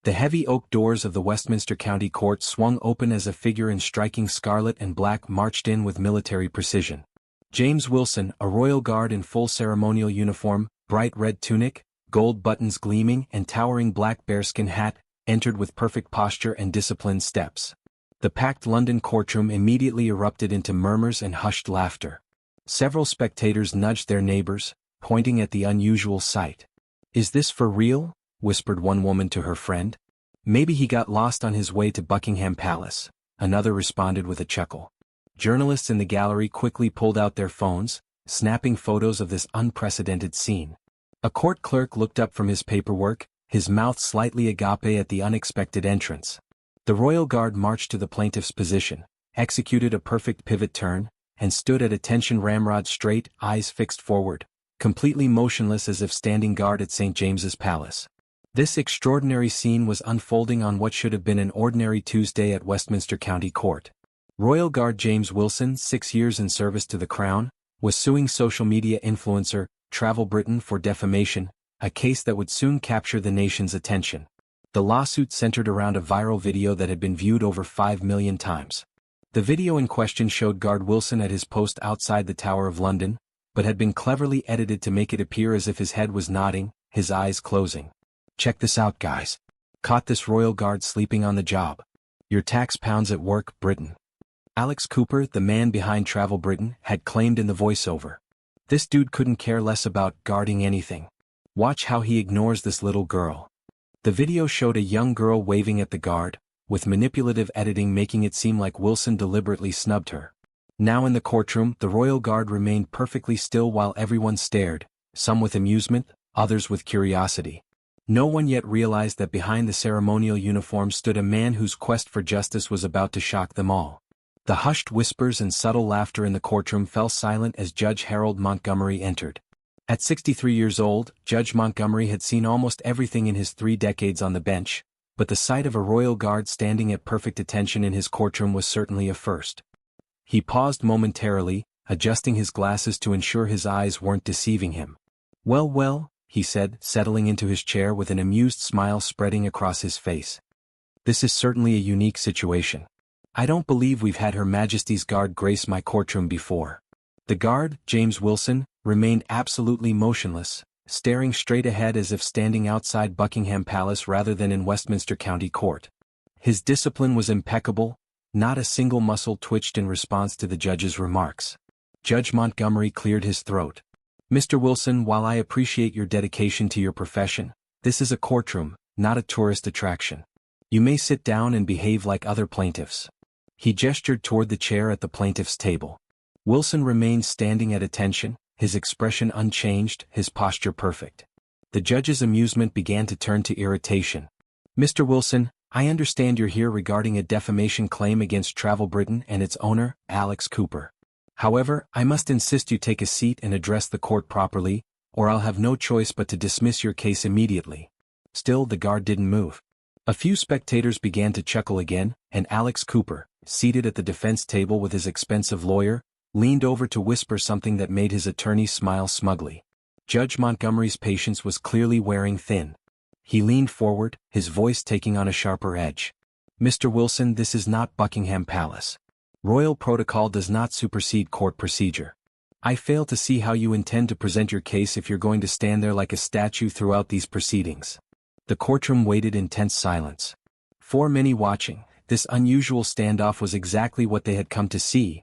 The heavy oak doors of the Westminster County Court swung open as a figure in striking scarlet and black marched in with military precision. James Wilson, a royal guard in full ceremonial uniform, bright red tunic, gold buttons gleaming and towering black bearskin hat, entered with perfect posture and disciplined steps. The packed London courtroom immediately erupted into murmurs and hushed laughter. Several spectators nudged their neighbors, pointing at the unusual sight. "Is this for real?" whispered one woman to her friend. "Maybe he got lost on his way to Buckingham Palace," another responded with a chuckle. Journalists in the gallery quickly pulled out their phones, snapping photos of this unprecedented scene. A court clerk looked up from his paperwork, his mouth slightly agape at the unexpected entrance. The royal guard marched to the plaintiff's position, executed a perfect pivot turn, and stood at attention ramrod straight, eyes fixed forward, completely motionless as if standing guard at St. James's Palace. This extraordinary scene was unfolding on what should have been an ordinary Tuesday at Westminster County Court. Royal Guard James Wilson, 6 years in service to the Crown, was suing social media influencer, Travel Britain for defamation, a case that would soon capture the nation's attention. The lawsuit centered around a viral video that had been viewed over 5 million times. The video in question showed Guard Wilson at his post outside the Tower of London, but had been cleverly edited to make it appear as if his head was nodding, his eyes closing. "Check this out, guys. Caught this royal guard sleeping on the job. Your tax pounds at work, Britain." Alex Cooper, the man behind Travel Britain, had claimed in the voiceover. "This dude couldn't care less about guarding anything. Watch how he ignores this little girl." The video showed a young girl waving at the guard, with manipulative editing making it seem like Wilson deliberately snubbed her. Now in the courtroom, the royal guard remained perfectly still while everyone stared, some with amusement, others with curiosity. No one yet realized that behind the ceremonial uniform stood a man whose quest for justice was about to shock them all. The hushed whispers and subtle laughter in the courtroom fell silent as Judge Harold Montgomery entered. At 63 years old, Judge Montgomery had seen almost everything in his 3 decades on the bench, but the sight of a royal guard standing at perfect attention in his courtroom was certainly a first. He paused momentarily, adjusting his glasses to ensure his eyes weren't deceiving him. "Well, well," he said, settling into his chair with an amused smile spreading across his face. "This is certainly a unique situation. I don't believe we've had Her Majesty's Guard grace my courtroom before." The guard, James Wilson, remained absolutely motionless, staring straight ahead as if standing outside Buckingham Palace rather than in Westminster County Court. His discipline was impeccable, not a single muscle twitched in response to the judge's remarks. Judge Montgomery cleared his throat. "Mr. Wilson, while I appreciate your dedication to your profession, this is a courtroom, not a tourist attraction. You may sit down and behave like other plaintiffs." He gestured toward the chair at the plaintiff's table. Wilson remained standing at attention, his expression unchanged, his posture perfect. The judge's amusement began to turn to irritation. "Mr. Wilson, I understand you're here regarding a defamation claim against Travel Britain and its owner, Alex Cooper. However, I must insist you take a seat and address the court properly, or I'll have no choice but to dismiss your case immediately." Still the guard didn't move. A few spectators began to chuckle again, and Alex Cooper, seated at the defense table with his expensive lawyer, leaned over to whisper something that made his attorney smile smugly. Judge Montgomery's patience was clearly wearing thin. He leaned forward, his voice taking on a sharper edge. "Mr. Wilson, this is not Buckingham Palace. Royal protocol does not supersede court procedure. I fail to see how you intend to present your case if you're going to stand there like a statue throughout these proceedings." The courtroom waited in tense silence. For many watching, this unusual standoff was exactly what they had come to see,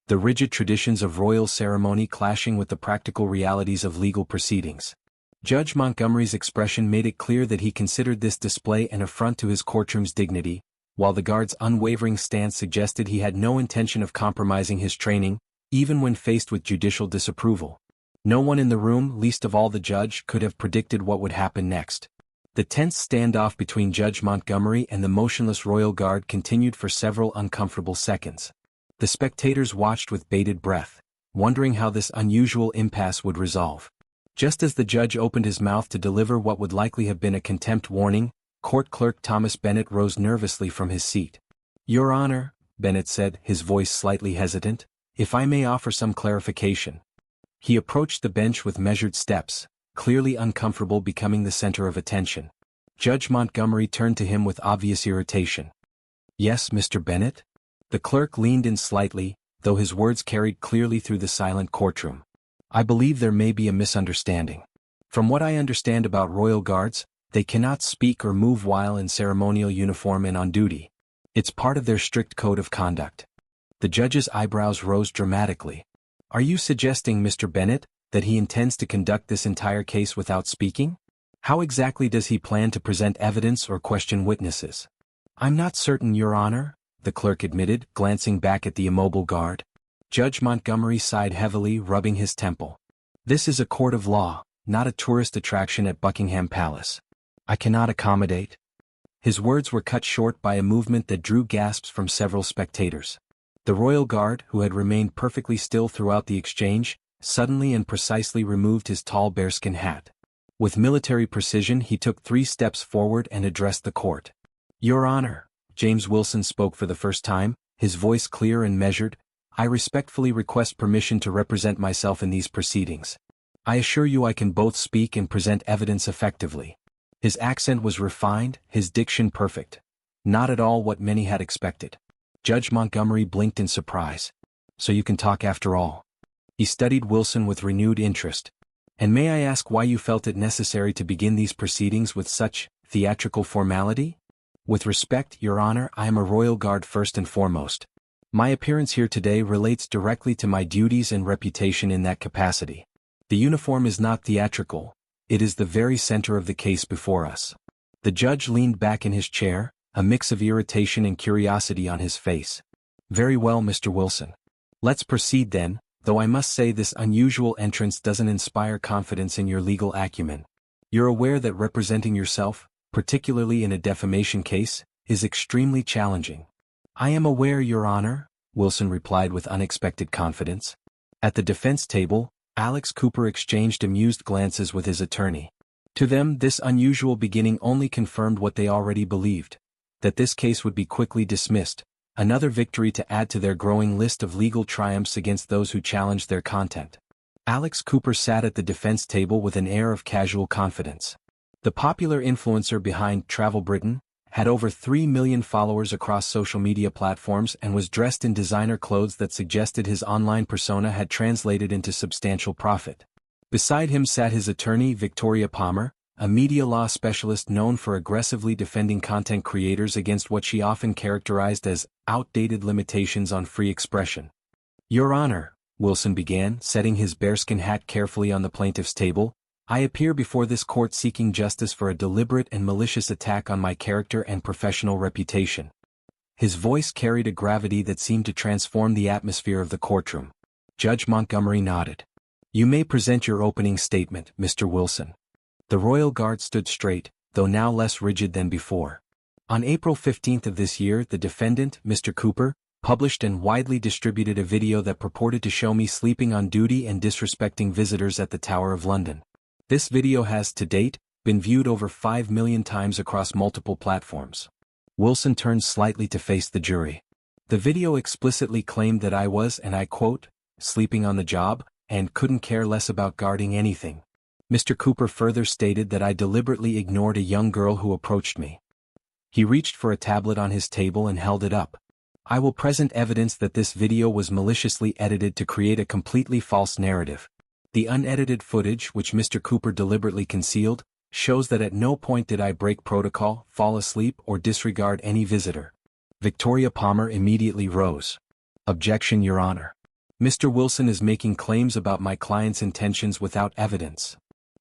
the rigid traditions of royal ceremony clashing with the practical realities of legal proceedings. Judge Montgomery's expression made it clear that he considered this display an affront to his courtroom's dignity, while the guard's unwavering stance suggested he had no intention of compromising his training, even when faced with judicial disapproval. No one in the room, least of all the judge, could have predicted what would happen next. The tense standoff between Judge Montgomery and the motionless royal guard continued for several uncomfortable seconds. The spectators watched with bated breath, wondering how this unusual impasse would resolve. Just as the judge opened his mouth to deliver what would likely have been a contempt warning, Court Clerk Thomas Bennett rose nervously from his seat. "Your Honor," Bennett said, his voice slightly hesitant, "if I may offer some clarification." He approached the bench with measured steps, clearly uncomfortable becoming the center of attention. Judge Montgomery turned to him with obvious irritation. Yes, Mr. Bennett? The clerk leaned in slightly, though his words carried clearly through the silent courtroom. I believe there may be a misunderstanding. From what I understand about royal guards, they cannot speak or move while in ceremonial uniform and on duty. It's part of their strict code of conduct. The judge's eyebrows rose dramatically. Are you suggesting, Mr. Bennett, that he intends to conduct this entire case without speaking? How exactly does he plan to present evidence or question witnesses? I'm not certain, Your Honor, the clerk admitted, glancing back at the immobile guard. Judge Montgomery sighed heavily, rubbing his temple. This is a court of law, not a tourist attraction at Buckingham Palace. I cannot accommodate. His words were cut short by a movement that drew gasps from several spectators. The royal guard, who had remained perfectly still throughout the exchange, suddenly and precisely removed his tall bearskin hat. With military precision he took 3 steps forward and addressed the court. Your Honor, James Wilson spoke for the first time, his voice clear and measured, I respectfully request permission to represent myself in these proceedings. I assure you I can both speak and present evidence effectively. His accent was refined, his diction perfect. Not at all what many had expected. Judge Montgomery blinked in surprise. So you can talk after all. He studied Wilson with renewed interest. And may I ask why you felt it necessary to begin these proceedings with such theatrical formality? With respect, Your Honor, I am a royal guard first and foremost. My appearance here today relates directly to my duties and reputation in that capacity. The uniform is not theatrical, it is the very center of the case before us. The judge leaned back in his chair, a mix of irritation and curiosity on his face. Very well, Mr. Wilson. Let's proceed then, though I must say this unusual entrance doesn't inspire confidence in your legal acumen. You're aware that representing yourself, particularly in a defamation case, is extremely challenging. I am aware, Your Honor, Wilson replied with unexpected confidence. At the defense table, Alex Cooper exchanged amused glances with his attorney. To them, this unusual beginning only confirmed what they already believed, that this case would be quickly dismissed, another victory to add to their growing list of legal triumphs against those who challenged their content. Alex Cooper sat at the defense table with an air of casual confidence. The popular influencer behind Travel Britain had over 3 million followers across social media platforms and was dressed in designer clothes that suggested his online persona had translated into substantial profit. Beside him sat his attorney, Victoria Palmer, a media law specialist known for aggressively defending content creators against what she often characterized as outdated limitations on free expression. Your Honor, Wilson began, setting his bearskin hat carefully on the plaintiff's table, I appear before this court seeking justice for a deliberate and malicious attack on my character and professional reputation. His voice carried a gravity that seemed to transform the atmosphere of the courtroom. Judge Montgomery nodded. You may present your opening statement, Mr. Wilson. The royal guard stood straight, though now less rigid than before. On April 15th of this year, the defendant, Mr. Cooper, published and widely distributed a video that purported to show me sleeping on duty and disrespecting visitors at the Tower of London. This video has, to date, been viewed over 5 million times across multiple platforms. Wilson turned slightly to face the jury. The video explicitly claimed that I was, and I quote, sleeping on the job, and couldn't care less about guarding anything. Mr. Cooper further stated that I deliberately ignored a young girl who approached me. He reached for a tablet on his table and held it up. I will present evidence that this video was maliciously edited to create a completely false narrative. The unedited footage, which Mr. Cooper deliberately concealed, shows that at no point did I break protocol, fall asleep, or disregard any visitor. Victoria Palmer immediately rose. Objection, Your Honor. Mr. Wilson is making claims about my client's intentions without evidence.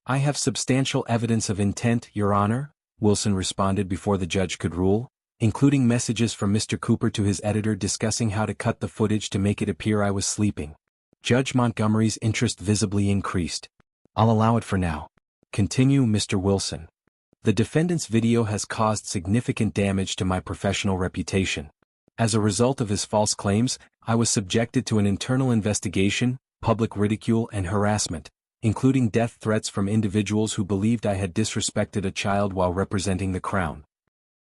I have substantial evidence of intent, Your Honor, Wilson responded before the judge could rule, including messages from Mr. Cooper to his editor discussing how to cut the footage to make it appear I was sleeping. Judge Montgomery's interest visibly increased. I'll allow it for now. Continue, Mr. Wilson. The defendant's video has caused significant damage to my professional reputation. As a result of his false claims, I was subjected to an internal investigation, public ridicule and harassment, including death threats from individuals who believed I had disrespected a child while representing the Crown.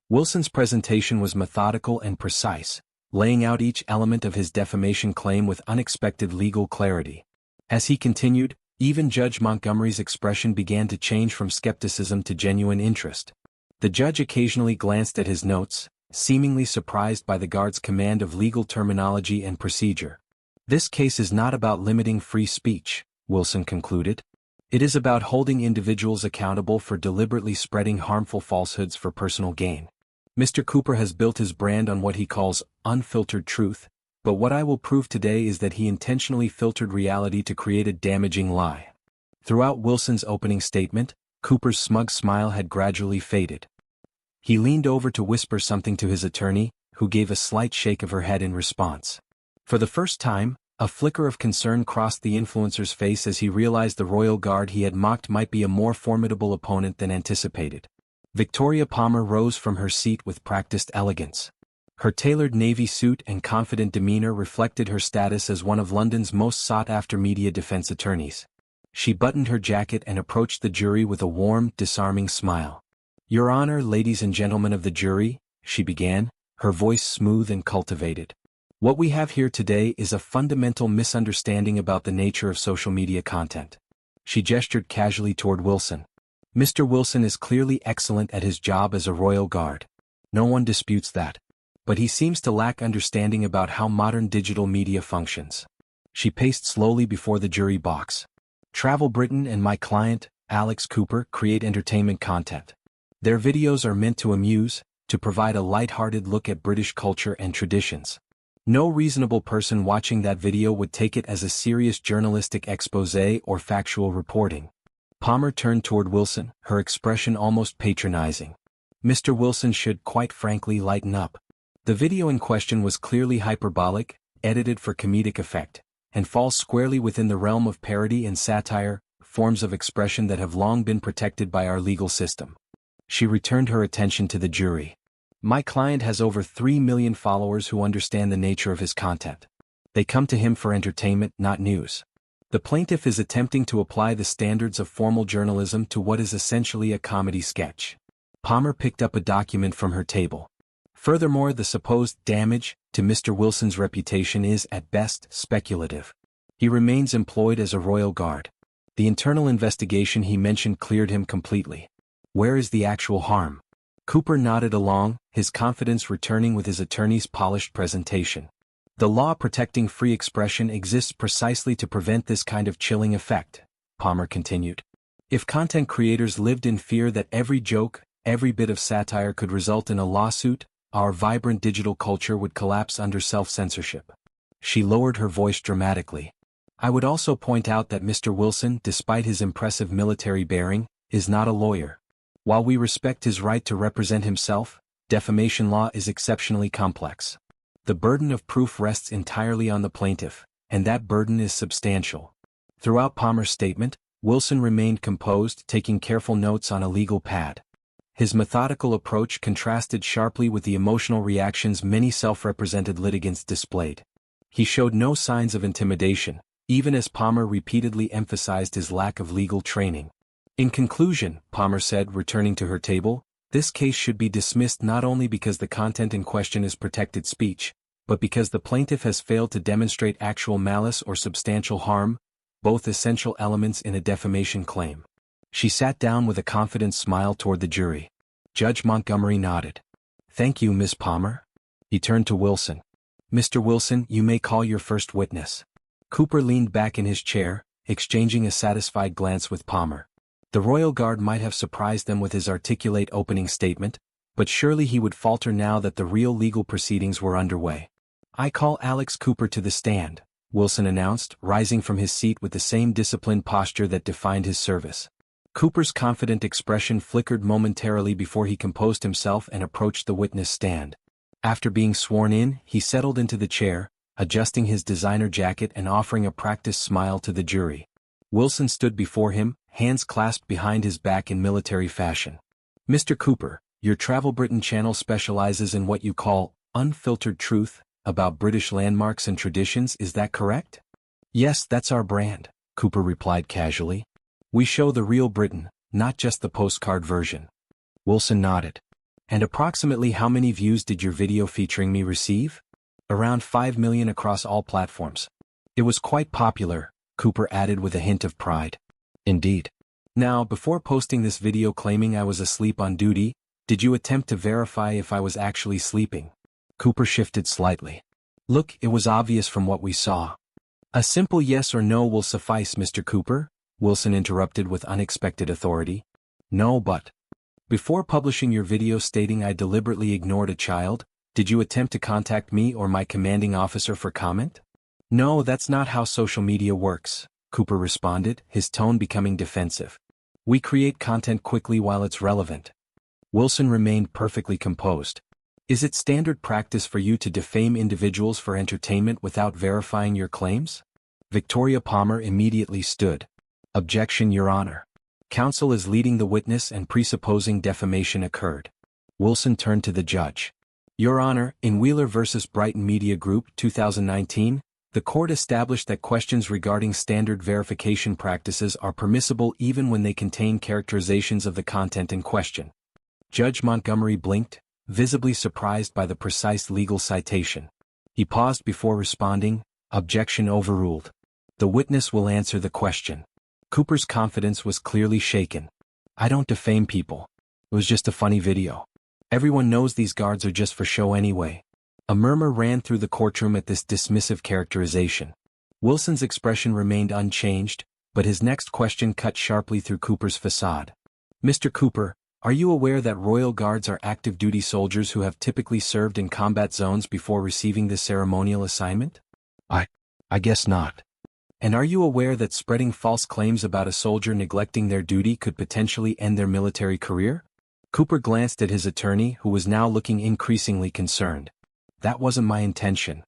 Wilson's presentation was methodical and precise, laying out each element of his defamation claim with unexpected legal clarity. As he continued, even Judge Montgomery's expression began to change from skepticism to genuine interest. The judge occasionally glanced at his notes, seemingly surprised by the guard's command of legal terminology and procedure. This case is not about limiting free speech, Wilson concluded. It is about holding individuals accountable for deliberately spreading harmful falsehoods for personal gain. Mr. Cooper has built his brand on what he calls unfiltered truth, but what I will prove today is that he intentionally filtered reality to create a damaging lie. Throughout Wilson's opening statement, Cooper's smug smile had gradually faded. He leaned over to whisper something to his attorney, who gave a slight shake of her head in response. For the first time, a flicker of concern crossed the influencer's face as he realized the royal guard he had mocked might be a more formidable opponent than anticipated. Victoria Palmer rose from her seat with practiced elegance. Her tailored navy suit and confident demeanor reflected her status as one of London's most sought-after media defense attorneys. She buttoned her jacket and approached the jury with a warm, disarming smile. "Your Honor, ladies and gentlemen of the jury," she began, her voice smooth and cultivated. "What we have here today is a fundamental misunderstanding about the nature of social media content." She gestured casually toward Wilson. "Mr. Wilson is clearly excellent at his job as a royal guard. No one disputes that. But he seems to lack understanding about how modern digital media functions." She paced slowly before the jury box. "Travel Britain and my client, Alex Cooper, create entertainment content. Their videos are meant to amuse, to provide a light-hearted look at British culture and traditions. No reasonable person watching that video would take it as a serious journalistic exposé or factual reporting." Palmer turned toward Wilson, her expression almost patronizing. "Mr. Wilson should, quite frankly, lighten up. The video in question was clearly hyperbolic, edited for comedic effect, and falls squarely within the realm of parody and satire, forms of expression that have long been protected by our legal system." She returned her attention to the jury. "My client has over 3 million followers who understand the nature of his content. They come to him for entertainment, not news. The plaintiff is attempting to apply the standards of formal journalism to what is essentially a comedy sketch." Palmer picked up a document from her table. "Furthermore, the supposed damage to Mr. Wilson's reputation is, at best, speculative. He remains employed as a royal guard. The internal investigation he mentioned cleared him completely. Where is the actual harm?" Cooper nodded along, his confidence returning with his attorney's polished presentation. "The law protecting free expression exists precisely to prevent this kind of chilling effect," Palmer continued. "If content creators lived in fear that every joke, every bit of satire could result in a lawsuit, our vibrant digital culture would collapse under self-censorship." She lowered her voice dramatically. "I would also point out that Mr. Wilson, despite his impressive military bearing, is not a lawyer. While we respect his right to represent himself, defamation law is exceptionally complex. The burden of proof rests entirely on the plaintiff, and that burden is substantial." Throughout Palmer's statement, Wilson remained composed, taking careful notes on a legal pad. His methodical approach contrasted sharply with the emotional reactions many self-represented litigants displayed. He showed no signs of intimidation, even as Palmer repeatedly emphasized his lack of legal training. "In conclusion," Palmer said, returning to her table, "this case should be dismissed not only because the content in question is protected speech, but because the plaintiff has failed to demonstrate actual malice or substantial harm, both essential elements in a defamation claim." She sat down with a confident smile toward the jury. Judge Montgomery nodded. "Thank you, Miss Palmer." He turned to Wilson. "Mr. Wilson, you may call your first witness." Cooper leaned back in his chair, exchanging a satisfied glance with Palmer. The royal guard might have surprised them with his articulate opening statement, but surely he would falter now that the real legal proceedings were underway. "I call Alex Cooper to the stand," Wilson announced, rising from his seat with the same disciplined posture that defined his service. Cooper's confident expression flickered momentarily before he composed himself and approached the witness stand. After being sworn in, he settled into the chair, adjusting his designer jacket and offering a practiced smile to the jury. Wilson stood before him, hands clasped behind his back in military fashion. "Mr. Cooper, your Travel Britain channel specializes in what you call unfiltered truth about British landmarks and traditions, is that correct?" "Yes, that's our brand," Cooper replied casually. "We show the real Britain, not just the postcard version." Wilson nodded. "And approximately how many views did your video featuring me receive?" "Around 5 million across all platforms. It was quite popular," Cooper added with a hint of pride. "Indeed. Now, before posting this video claiming I was asleep on duty, Did you attempt to verify if I was actually sleeping? Cooper shifted slightly. Look, it was obvious from what we saw. A simple yes or no will suffice, Mr. Cooper, Wilson interrupted with unexpected authority. No, but. Before publishing your video stating I deliberately ignored a child, did you attempt to contact me or my commanding officer for comment? No, that's not how social media works, Cooper responded, his tone becoming defensive. We create content quickly while it's relevant. Wilson remained perfectly composed. Is it standard practice for you to defame individuals for entertainment without verifying your claims? Victoria Palmer immediately stood. Objection, Your Honor. Counsel is leading the witness and presupposing defamation occurred. Wilson turned to the judge. Your Honor, in Wheeler v. Brighton Media Group, 2019, the court established that questions regarding standard verification practices are permissible even when they contain characterizations of the content in question. Judge Montgomery blinked, visibly surprised by the precise legal citation. He paused before responding, objection overruled. The witness will answer the question. Cooper's confidence was clearly shaken. I don't defame people. It was just a funny video. Everyone knows these guards are just for show anyway. A murmur ran through the courtroom at this dismissive characterization. Wilson's expression remained unchanged, but his next question cut sharply through Cooper's facade. Mr. Cooper, are you aware that Royal Guards are active duty soldiers who have typically served in combat zones before receiving this ceremonial assignment? I guess not. And are you aware that spreading false claims about a soldier neglecting their duty could potentially end their military career? Cooper glanced at his attorney, who was now looking increasingly concerned. That wasn't my intention.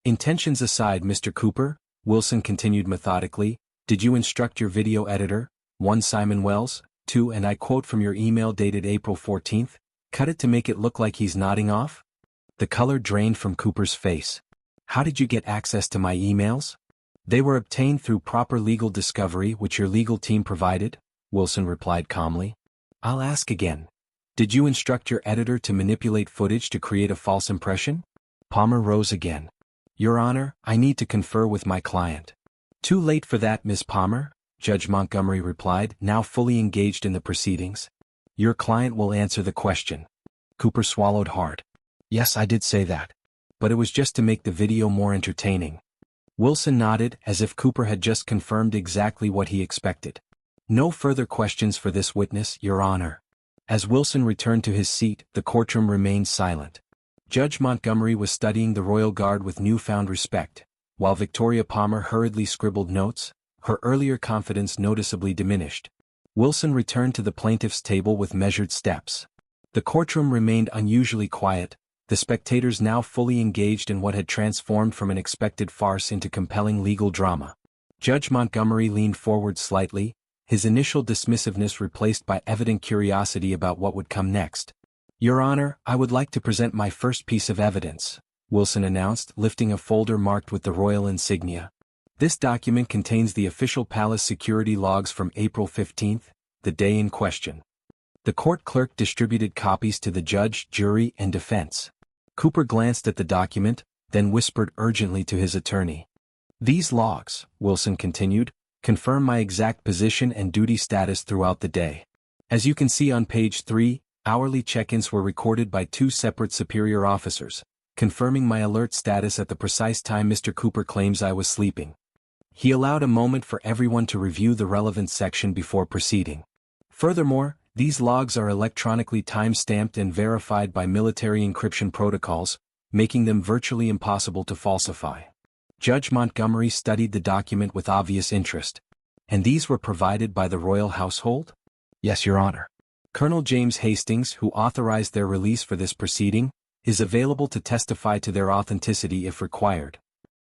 Intentions aside, Mr. Cooper, Wilson continued methodically, did you instruct your video editor, 1 Simon Wells, to, and I quote from your email dated April 14th, cut it to make it look like he's nodding off? The color drained from Cooper's face. How did you get access to my emails? They were obtained through proper legal discovery which your legal team provided, Wilson replied calmly. I'll ask again. Did you instruct your editor to manipulate footage to create a false impression? Palmer rose again. Your Honor, I need to confer with my client. Too late for that, Miss Palmer, Judge Montgomery replied, now fully engaged in the proceedings. Your client will answer the question. Cooper swallowed hard. Yes, I did say that. But it was just to make the video more entertaining. Wilson nodded, as if Cooper had just confirmed exactly what he expected. No further questions for this witness, Your Honor. As Wilson returned to his seat, the courtroom remained silent. Judge Montgomery was studying the Royal Guard with newfound respect, while Victoria Palmer hurriedly scribbled notes, her earlier confidence noticeably diminished. Wilson returned to the plaintiff's table with measured steps. The courtroom remained unusually quiet, the spectators now fully engaged in what had transformed from an expected farce into compelling legal drama. Judge Montgomery leaned forward slightly, his initial dismissiveness replaced by evident curiosity about what would come next. Your Honor, I would like to present my first piece of evidence, Wilson announced, lifting a folder marked with the royal insignia. This document contains the official palace security logs from April 15th, the day in question. The court clerk distributed copies to the judge, jury, and defense. Cooper glanced at the document, then whispered urgently to his attorney. These logs, Wilson continued, confirm my exact position and duty status throughout the day. As you can see on page 3, hourly check-ins were recorded by 2 separate superior officers, confirming my alert status at the precise time Mr. Cooper claims I was sleeping. He allowed a moment for everyone to review the relevant section before proceeding. Furthermore, these logs are electronically time-stamped and verified by military encryption protocols, making them virtually impossible to falsify. Judge Montgomery studied the document with obvious interest. And these were provided by the royal household? Yes, Your Honor. Colonel James Hastings, who authorized their release for this proceeding, is available to testify to their authenticity if required.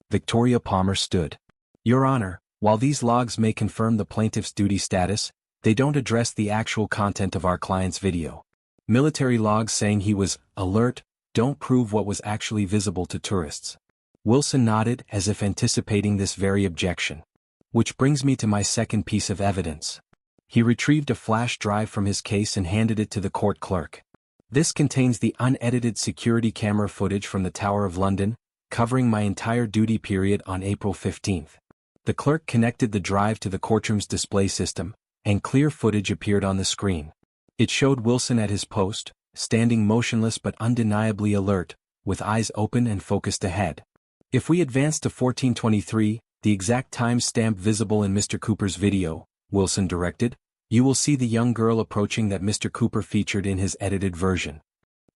Victoria Palmer stood. Your Honor, while these logs may confirm the plaintiff's duty status, they don't address the actual content of our client's video. Military logs saying he was alert don't prove what was actually visible to tourists. Wilson nodded as if anticipating this very objection. Which brings me to my second piece of evidence. He retrieved a flash drive from his case and handed it to the court clerk. This contains the unedited security camera footage from the Tower of London, covering my entire duty period on April 15th. The clerk connected the drive to the courtroom's display system, and clear footage appeared on the screen. It showed Wilson at his post, standing motionless but undeniably alert, with eyes open and focused ahead. If we advance to 1423, the exact time stamp visible in Mr. Cooper's video, Wilson directed, you will see the young girl approaching that Mr. Cooper featured in his edited version.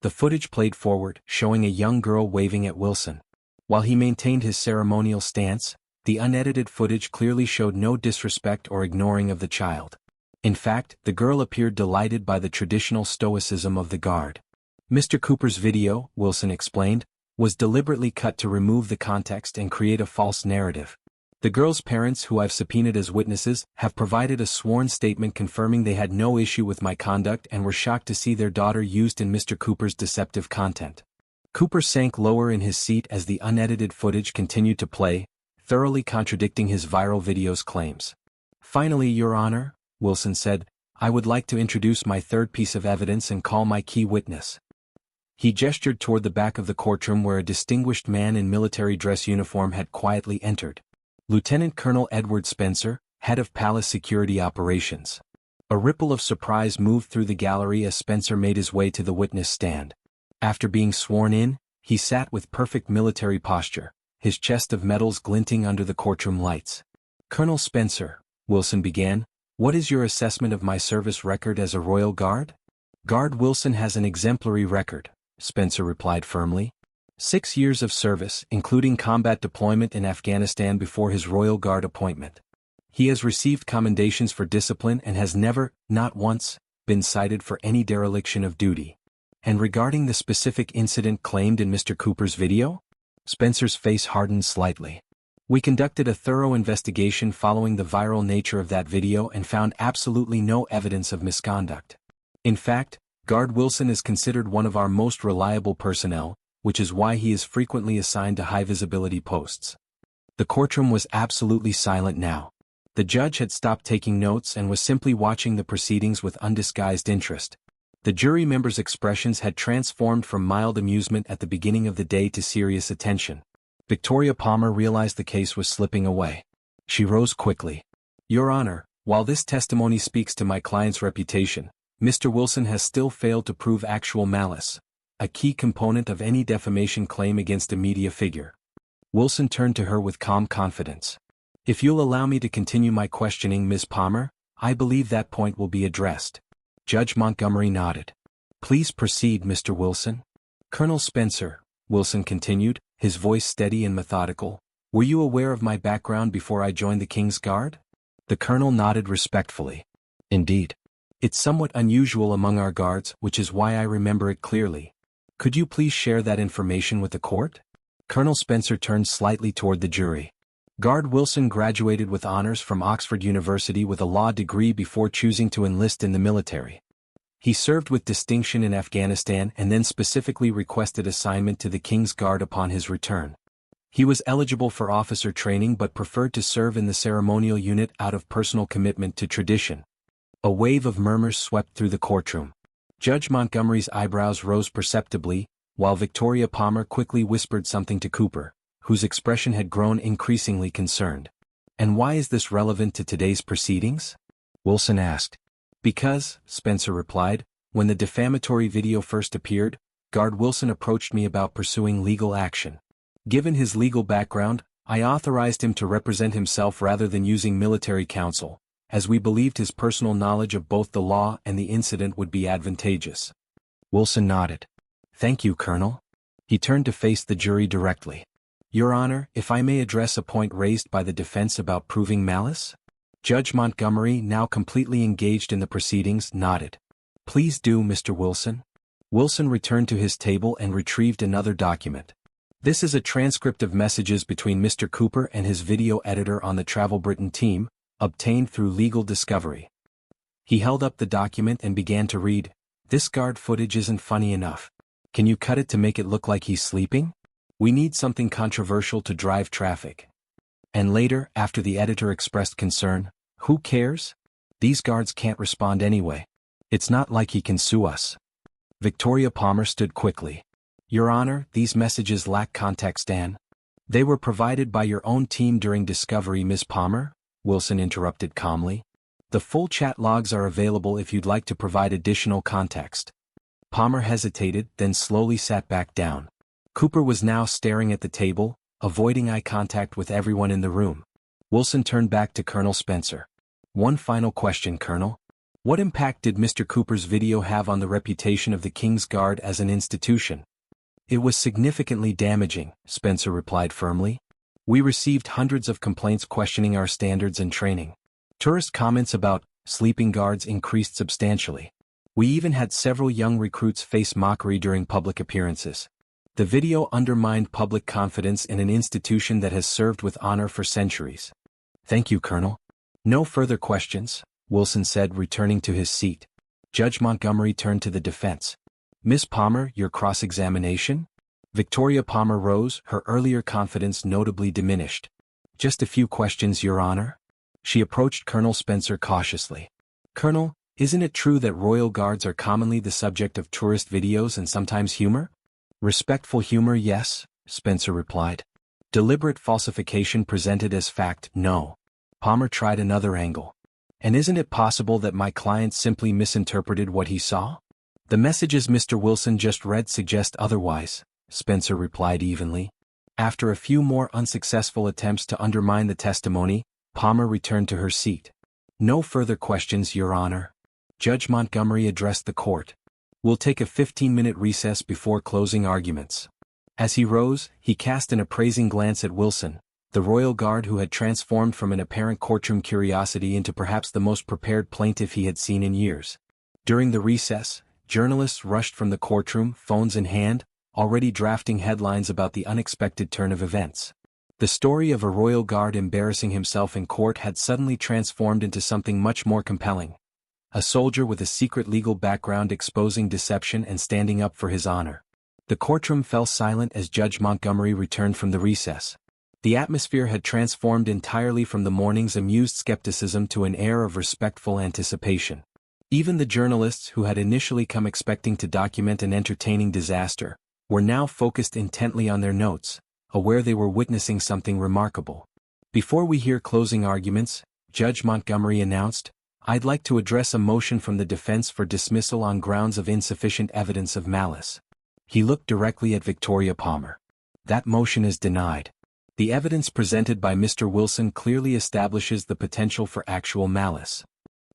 The footage played forward, showing a young girl waving at Wilson. While he maintained his ceremonial stance, the unedited footage clearly showed no disrespect or ignoring of the child. In fact, the girl appeared delighted by the traditional stoicism of the guard. Mr. Cooper's video, Wilson explained, was deliberately cut to remove the context and create a false narrative. The girl's parents, who I've subpoenaed as witnesses, have provided a sworn statement confirming they had no issue with my conduct and were shocked to see their daughter used in Mr. Cooper's deceptive content. Cooper sank lower in his seat as the unedited footage continued to play, thoroughly contradicting his viral video's claims. Finally, Your Honor, Wilson said, I would like to introduce my third piece of evidence and call my key witness. He gestured toward the back of the courtroom where a distinguished man in military dress uniform had quietly entered. Lieutenant Colonel Edward Spencer, head of Palace Security Operations. A ripple of surprise moved through the gallery as Spencer made his way to the witness stand. After being sworn in, he sat with perfect military posture, his chest of medals glinting under the courtroom lights. Colonel Spencer, Wilson began, what is your assessment of my service record as a Royal Guard? Guard Wilson has an exemplary record, Spencer replied firmly. 6 years of service, including combat deployment in Afghanistan before his Royal Guard appointment. He has received commendations for discipline and has never, not once, been cited for any dereliction of duty. And regarding the specific incident claimed in Mr. Cooper's video? Spencer's face hardened slightly. We conducted a thorough investigation following the viral nature of that video and found absolutely no evidence of misconduct. In fact, Guard Wilson is considered one of our most reliable personnel, which is why he is frequently assigned to high-visibility posts. The courtroom was absolutely silent now. The judge had stopped taking notes and was simply watching the proceedings with undisguised interest. The jury members' expressions had transformed from mild amusement at the beginning of the day to serious attention. Victoria Palmer realized the case was slipping away. She rose quickly. Your Honor, while this testimony speaks to my client's reputation, Mr. Wilson has still failed to prove actual malice, a key component of any defamation claim against a media figure. Wilson turned to her with calm confidence. If you'll allow me to continue my questioning, Ms. Palmer, I believe that point will be addressed. Judge Montgomery nodded. Please proceed, Mr. Wilson. Colonel Spencer, Wilson continued, his voice steady and methodical, were you aware of my background before I joined the King's Guard? The colonel nodded respectfully. Indeed. It's somewhat unusual among our guards, which is why I remember it clearly. Could you please share that information with the court? Colonel Spencer turned slightly toward the jury. Guard Wilson graduated with honors from Oxford University with a law degree before choosing to enlist in the military. He served with distinction in Afghanistan and then specifically requested assignment to the King's Guard upon his return. He was eligible for officer training but preferred to serve in the ceremonial unit out of personal commitment to tradition. A wave of murmurs swept through the courtroom. Judge Montgomery's eyebrows rose perceptibly, while Victoria Palmer quickly whispered something to Cooper, whose expression had grown increasingly concerned. And why is this relevant to today's proceedings? Wilson asked. Because, Spencer replied, when the defamatory video first appeared, Guard Wilson approached me about pursuing legal action. Given his legal background, I authorized him to represent himself rather than using military counsel, as we believed his personal knowledge of both the law and the incident would be advantageous. Wilson nodded. Thank you, Colonel. He turned to face the jury directly. Your Honor, if I may address a point raised by the defense about proving malice? Judge Montgomery, now completely engaged in the proceedings, nodded. Please do, Mr. Wilson. Wilson returned to his table and retrieved another document. This is a transcript of messages between Mr. Cooper and his video editor on the Travel Britain team, obtained through legal discovery. He held up the document and began to read, This guard footage isn't funny enough. Can you cut it to make it look like he's sleeping? We need something controversial to drive traffic. And later, after the editor expressed concern, who cares? These guards can't respond anyway. It's not like he can sue us. Victoria Palmer stood quickly. Your Honor, these messages lack context and they were provided by your own team during discovery, Ms. Palmer, Wilson interrupted calmly. The full chat logs are available if you'd like to provide additional context. Palmer hesitated, then slowly sat back down. Cooper was now staring at the table, avoiding eye contact with everyone in the room. Wilson turned back to Colonel Spencer. One final question, Colonel. What impact did Mr. Cooper's video have on the reputation of the King's Guard as an institution? It was significantly damaging, Spencer replied firmly. We received hundreds of complaints questioning our standards and training. Tourist comments about sleeping guards increased substantially. We even had several young recruits face mockery during public appearances. The video undermined public confidence in an institution that has served with honor for centuries. Thank you, Colonel. No further questions, Wilson said, returning to his seat. Judge Montgomery turned to the defense. Miss Palmer, your cross-examination? Victoria Palmer rose, her earlier confidence notably diminished. Just a few questions, Your Honor. She approached Colonel Spencer cautiously. Colonel, isn't it true that royal guards are commonly the subject of tourist videos and sometimes humor? Respectful humor, yes, Spencer replied. Deliberate falsification presented as fact, no. Palmer tried another angle. And isn't it possible that my client simply misinterpreted what he saw? The messages Mr. Wilson just read suggest otherwise, Spencer replied evenly. After a few more unsuccessful attempts to undermine the testimony, Palmer returned to her seat. No further questions, Your Honor. Judge Montgomery addressed the court. We'll take a 15-minute recess before closing arguments. As he rose, he cast an appraising glance at Wilson, the royal guard who had transformed from an apparent courtroom curiosity into perhaps the most prepared plaintiff he had seen in years. During the recess, journalists rushed from the courtroom, phones in hand, already drafting headlines about the unexpected turn of events. The story of a royal guard embarrassing himself in court had suddenly transformed into something much more compelling. A soldier with a secret legal background exposing deception and standing up for his honor. The courtroom fell silent as Judge Montgomery returned from the recess. The atmosphere had transformed entirely from the morning's amused skepticism to an air of respectful anticipation. Even the journalists who had initially come expecting to document an entertaining disaster, were now focused intently on their notes, aware they were witnessing something remarkable. Before we hear closing arguments, Judge Montgomery announced, I'd like to address a motion from the defense for dismissal on grounds of insufficient evidence of malice. He looked directly at Victoria Palmer. That motion is denied. The evidence presented by Mr. Wilson clearly establishes the potential for actual malice.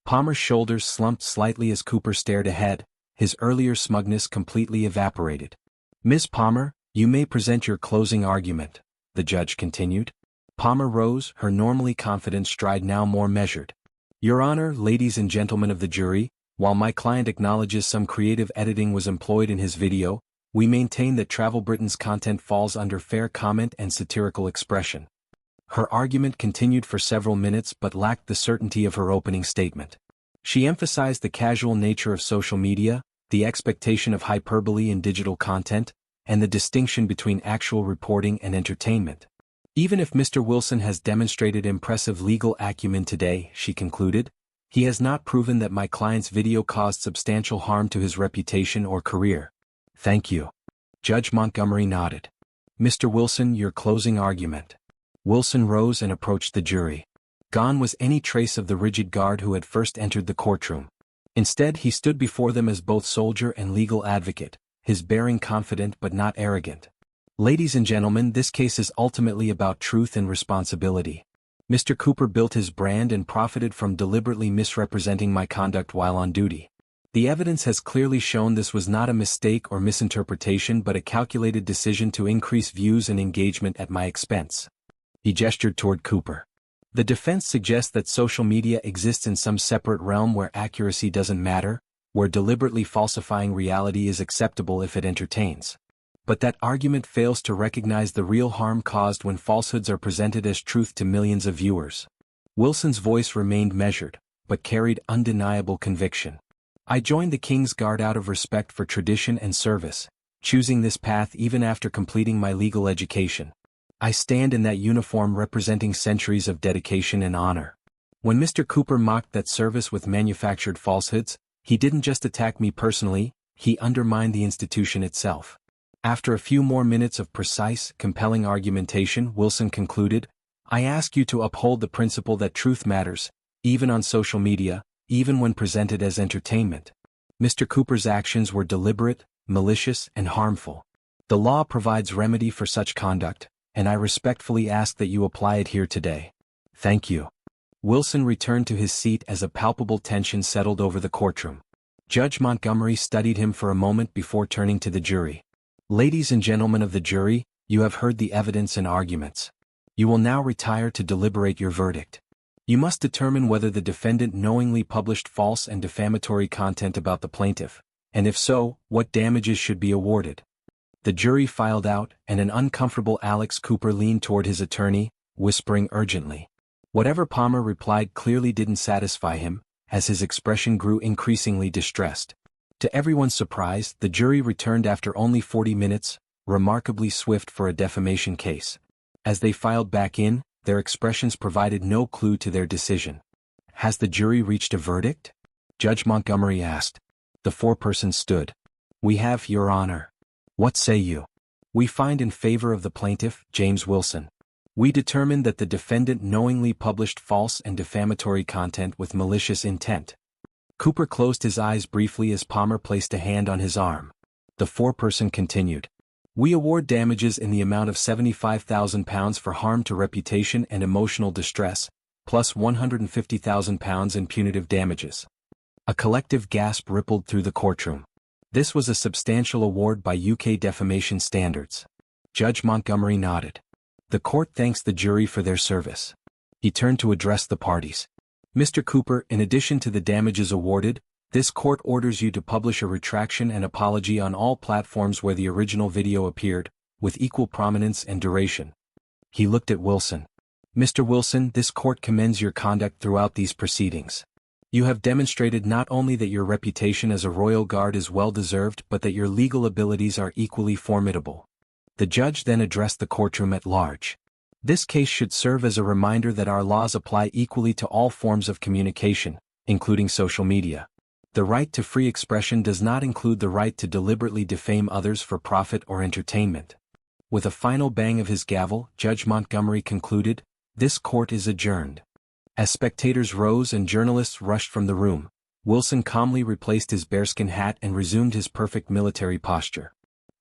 Palmer's shoulders slumped slightly as Cooper stared ahead, his earlier smugness completely evaporated. Miss Palmer, you may present your closing argument, the judge continued. Palmer rose, her normally confident stride now more measured. Your Honor, ladies and gentlemen of the jury, while my client acknowledges some creative editing was employed in his video, we maintain that Travel Britain's content falls under fair comment and satirical expression. Her argument continued for several minutes but lacked the certainty of her opening statement. She emphasized the casual nature of social media, the expectation of hyperbole in digital content, and the distinction between actual reporting and entertainment. Even if Mr. Wilson has demonstrated impressive legal acumen today, she concluded, he has not proven that my client's video caused substantial harm to his reputation or career. Thank you. Judge Montgomery nodded. Mr. Wilson, your closing argument. Wilson rose and approached the jury. Gone was any trace of the rigid guard who had first entered the courtroom. Instead, he stood before them as both soldier and legal advocate, his bearing confident but not arrogant. Ladies and gentlemen, this case is ultimately about truth and responsibility. Mr. Cooper built his brand and profited from deliberately misrepresenting my conduct while on duty. The evidence has clearly shown this was not a mistake or misinterpretation but a calculated decision to increase views and engagement at my expense. He gestured toward Cooper. The defense suggests that social media exists in some separate realm where accuracy doesn't matter, where deliberately falsifying reality is acceptable if it entertains. But that argument fails to recognize the real harm caused when falsehoods are presented as truth to millions of viewers. Wilson's voice remained measured, but carried undeniable conviction. I joined the King's Guard out of respect for tradition and service, choosing this path even after completing my legal education. I stand in that uniform representing centuries of dedication and honor. When Mr. Cooper mocked that service with manufactured falsehoods, he didn't just attack me personally, he undermined the institution itself. After a few more minutes of precise, compelling argumentation, Wilson concluded, I ask you to uphold the principle that truth matters, even on social media, even when presented as entertainment. Mr. Cooper's actions were deliberate, malicious, and harmful. The law provides remedy for such conduct, and I respectfully ask that you apply it here today. Thank you. Wilson returned to his seat as a palpable tension settled over the courtroom. Judge Montgomery studied him for a moment before turning to the jury. Ladies and gentlemen of the jury, you have heard the evidence and arguments. You will now retire to deliberate your verdict. You must determine whether the defendant knowingly published false and defamatory content about the plaintiff, and if so, what damages should be awarded. The jury filed out, and an uncomfortable Alex Cooper leaned toward his attorney, whispering urgently. Whatever Palmer replied clearly didn't satisfy him, as his expression grew increasingly distressed. To everyone's surprise, the jury returned after only 40 minutes, remarkably swift for a defamation case. As they filed back in, their expressions provided no clue to their decision. Has the jury reached a verdict? Judge Montgomery asked. The foreperson stood. We have, Your Honor. What say you? We find in favor of the plaintiff, James Wilson. We determine that the defendant knowingly published false and defamatory content with malicious intent. Cooper closed his eyes briefly as Palmer placed a hand on his arm. The foreperson continued. We award damages in the amount of £75,000 for harm to reputation and emotional distress, plus £150,000 in punitive damages. A collective gasp rippled through the courtroom. This was a substantial award by UK defamation standards. Judge Montgomery nodded. The court thanks the jury for their service. He turned to address the parties. Mr. Cooper, in addition to the damages awarded, this court orders you to publish a retraction and apology on all platforms where the original video appeared, with equal prominence and duration. He looked at Wilson. Mr. Wilson, this court commends your conduct throughout these proceedings. You have demonstrated not only that your reputation as a royal guard is well-deserved but that your legal abilities are equally formidable. The judge then addressed the courtroom at large. This case should serve as a reminder that our laws apply equally to all forms of communication, including social media. The right to free expression does not include the right to deliberately defame others for profit or entertainment. With a final bang of his gavel, Judge Montgomery concluded, "This court is adjourned." As spectators rose and journalists rushed from the room, Wilson calmly replaced his bearskin hat and resumed his perfect military posture.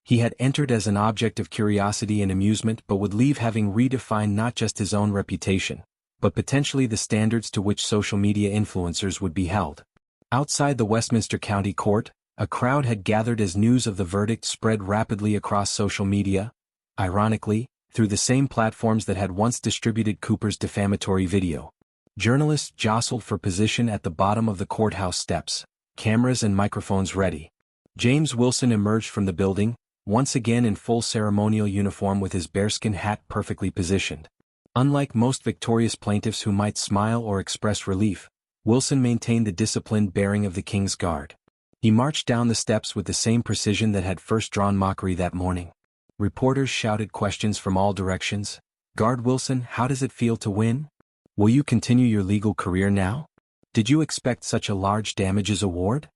He had entered as an object of curiosity and amusement but would leave having redefined not just his own reputation, but potentially the standards to which social media influencers would be held. Outside the Westminster County Court, a crowd had gathered as news of the verdict spread rapidly across social media, ironically, through the same platforms that had once distributed Cooper's defamatory video. Journalists jostled for position at the bottom of the courthouse steps, cameras and microphones ready. James Wilson emerged from the building, once again in full ceremonial uniform with his bearskin hat perfectly positioned. Unlike most victorious plaintiffs who might smile or express relief, Wilson maintained the disciplined bearing of the King's Guard. He marched down the steps with the same precision that had first drawn mockery that morning. Reporters shouted questions from all directions. Guard Wilson, how does it feel to win? Will you continue your legal career now? Did you expect such a large damages award?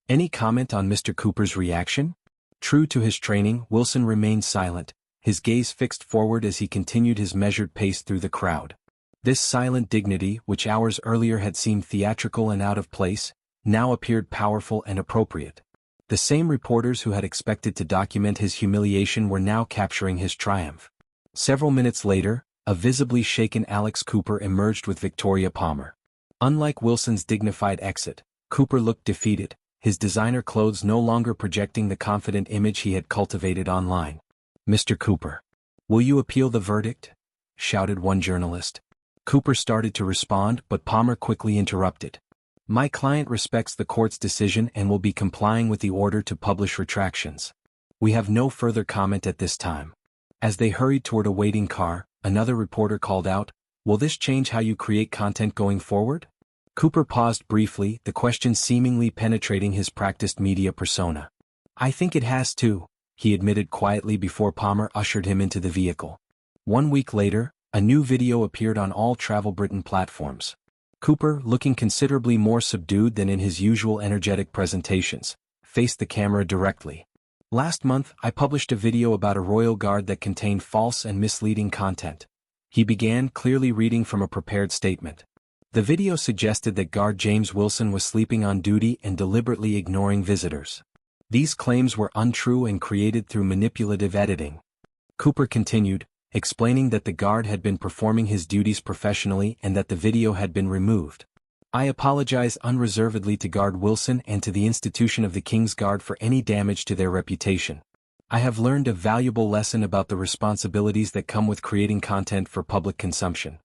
Any comment on Mr. Cooper's reaction? True to his training, Wilson remained silent, his gaze fixed forward as he continued his measured pace through the crowd. This silent dignity, which hours earlier had seemed theatrical and out of place, now appeared powerful and appropriate. The same reporters who had expected to document his humiliation were now capturing his triumph. Several minutes later, a visibly shaken Alex Cooper emerged with Victoria Palmer. Unlike Wilson's dignified exit, Cooper looked defeated, his designer clothes no longer projecting the confident image he had cultivated online. Mr. Cooper, will you appeal the verdict? Shouted one journalist. Cooper started to respond, but Palmer quickly interrupted. My client respects the court's decision and will be complying with the order to publish retractions. We have no further comment at this time. As they hurried toward a waiting car, another reporter called out, will this change how you create content going forward? Cooper paused briefly, the question seemingly penetrating his practiced media persona. I think it has to, he admitted quietly before Palmer ushered him into the vehicle. 1 week later, a new video appeared on all Travel Britain platforms. Cooper, looking considerably more subdued than in his usual energetic presentations, faced the camera directly. Last month, I published a video about a royal guard that contained false and misleading content. He began, clearly reading from a prepared statement. The video suggested that guard James Wilson was sleeping on duty and deliberately ignoring visitors. These claims were untrue and created through manipulative editing. Cooper continued, explaining that the guard had been performing his duties professionally and that the video had been removed. I apologize unreservedly to Guard Wilson and to the institution of the King's Guard for any damage to their reputation. I have learned a valuable lesson about the responsibilities that come with creating content for public consumption.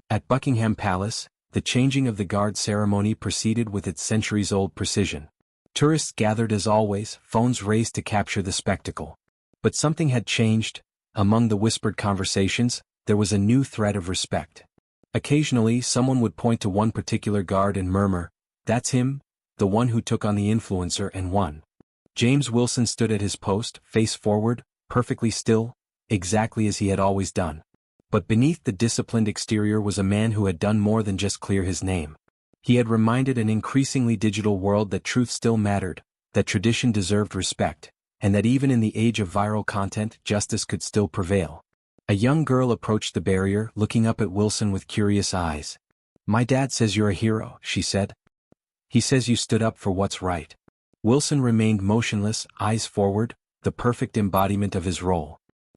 At Buckingham Palace, the changing of the guard ceremony proceeded with its centuries-old precision. Tourists gathered as always, phones raised to capture the spectacle. But something had changed. Among the whispered conversations, there was a new thread of respect. Occasionally someone would point to one particular guard and murmur, "That's him, the one who took on the influencer and won." James Wilson stood at his post, face forward, perfectly still, exactly as he had always done. But beneath the disciplined exterior was a man who had done more than just clear his name. He had reminded an increasingly digital world that truth still mattered, that tradition deserved respect, and that even in the age of viral content, justice could still prevail. A young girl approached the barrier, looking up at Wilson with curious eyes. "My dad says you're a hero," she said. "He says you stood up for what's right." Wilson remained motionless, eyes forward, the perfect embodiment of his role.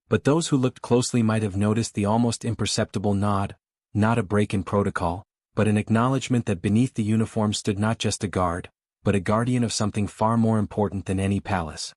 But those who looked closely might have noticed the almost imperceptible nod, not a break in protocol, but an acknowledgement that beneath the uniform stood not just a guard, but a guardian of something far more important than any palace.